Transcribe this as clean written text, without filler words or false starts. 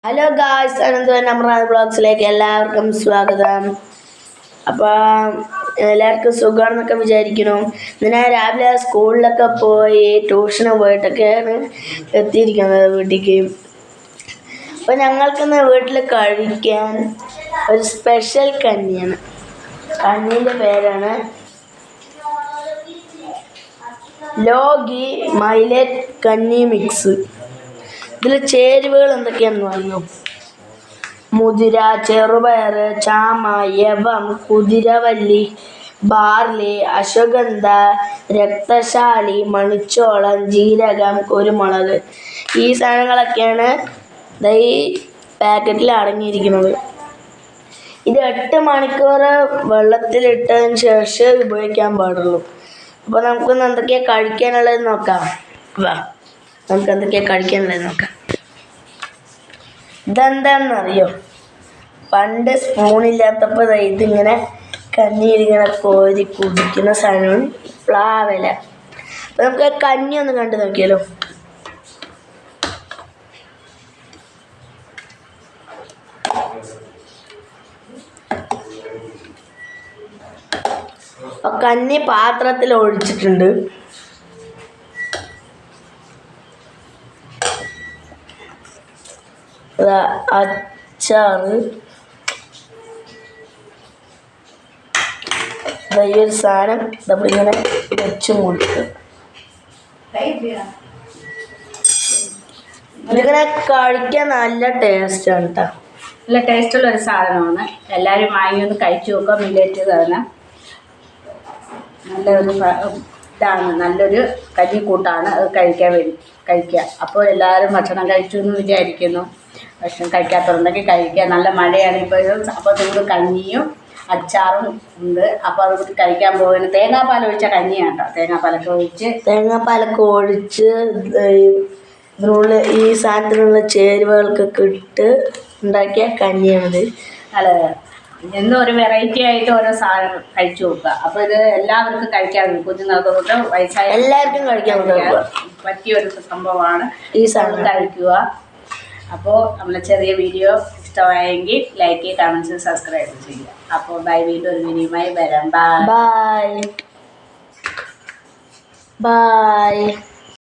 Hello guys, Ananthapuram Amrita ബ്ലോഗ്സിലേക്ക് എല്ലാവർക്കും സ്വാഗതം. അപ്പം എല്ലാവർക്കും സുഖമാണെന്നൊക്കെ വിചാരിക്കുന്നു. ഞാൻ രാവിലെ സ്കൂളിലൊക്കെ പോയി ട്യൂഷന് പോയിട്ടൊക്കെയാണ് എത്തിയിരിക്കുന്നത് വീട്ടിലേക്ക്. അപ്പം ഞങ്ങൾക്കിന്ന് വീട്ടിൽ കഴിക്കാൻ ഒരു സ്പെഷ്യൽ കഞ്ഞിയാണ്. കഞ്ഞീൻ്റെ പേരാണ് ലോഗി മൈലറ്റ് കഞ്ഞി മിക്സ്. ഇതിൽ ചേരുവകൾ എന്തൊക്കെയാണെന്ന് അറിയോ? മുതിര, ചെറുപയർ, ചാമ, യവം, കുതിരവല്ലി, ബാർലി, അശ്വഗന്ധ, രക്തശാലി, മണിച്ചോളം, ജീരകം, കുരുമുളക്. ഈ സാധനങ്ങളൊക്കെയാണ് ഈ പാക്കറ്റിൽ അടങ്ങിയിരിക്കുന്നത്. ഇത് 8 മണിക്കൂർ വെള്ളത്തിലിട്ടതിന് ശേഷം ഉപയോഗിക്കാൻ പാടുള്ളൂ. അപ്പോൾ നമുക്കൊന്ന് എന്തൊക്കെയാണ് കഴിക്കാനുള്ളത് നോക്കാം. നമുക്ക് എന്തൊക്കെയാണ് കഴിക്കാനുള്ളത് നോക്കാം. ഇതെന്താണെന്നറിയോ? പണ്ട് സ്പൂണില്ലാത്തപ്പോൾ ഇതിങ്ങനെ കഞ്ഞിയിലിങ്ങനെ കോരി കുടിക്കുന്ന സാധനമാണ് പ്ലാവില. അപ്പം നമുക്ക് കഞ്ഞി ഒന്ന് കണ്ടു നോക്കിയാലോ. അപ്പം കഞ്ഞി പാത്രത്തിൽ ഒഴിച്ചിട്ടുണ്ട്. അച്ചാറ്, ഈ ഒരു സാധനം നമ്മളിങ്ങനെ വെച്ചും കൊടുക്കും. ഇതിങ്ങനെ കഴിക്കാൻ നല്ല ടേസ്റ്റാണ് കേട്ടോ. നല്ല ടേസ്റ്റുള്ളൊരു സാധനമാണ്. എല്ലാവരും വാങ്ങി ഒന്ന് കഴിച്ചു നോക്കുക. മില്ലറ്റ് സാധനം നല്ലൊരു ഇതാണ്, നല്ലൊരു കഞ്ഞിക്കൂട്ടാണ്. അത് കഴിക്കുക. അപ്പോൾ എല്ലാവരും ഭക്ഷണം കഴിച്ചു എന്ന് വിചാരിക്കുന്നു. ഭക്ഷണം കഴിക്കാത്തതുണ്ടെങ്കിൽ കഴിക്കുക. നല്ല മഴയാണ് ഇപ്പോൾ. അപ്പോൾ നിങ്ങൾ കഞ്ഞിയും അച്ചാറും ഉണ്ട്. അപ്പോൾ അത് കഴിക്കാൻ പോകുന്നത് തേങ്ങാപ്പാൽ ഒഴിച്ച കഞ്ഞിയാണ് കേട്ടോ. തേങ്ങാപ്പാലൊക്കെ ഒഴിച്ച് ഇതിനുള്ള ഈ സാധനത്തിനുള്ള ചേരുവകൾക്കൊക്കെ ഇട്ട് ഉണ്ടാക്കിയ കഞ്ഞിയാണിത്. അല്ല, എന്നും ഒരു വെറൈറ്റി ആയിട്ട് ഓരോ സാധനം കഴിച്ചു നോക്കുക. അപ്പോൾ ഇത് എല്ലാവർക്കും കഴിക്കാൻ, കുഞ്ഞുങ്ങൾക്ക് തൊട്ട് വയസ്സായ എല്ലാവർക്കും കഴിക്കാൻ പറ്റിയൊരു സംഭവമാണ്. ഈ സാധനം കഴിക്കുക. അപ്പോൾ നമ്മളെ ചെറിയ വീഡിയോ ഇഷ്ടമായെങ്കിൽ ലൈക്ക്, കമൻസ്, സബ്സ്ക്രൈബ് ചെയ്യുക. അപ്പോൾ വീണ്ടും ഒരു വീഡിയോയുമായി വരാം. ബൈ.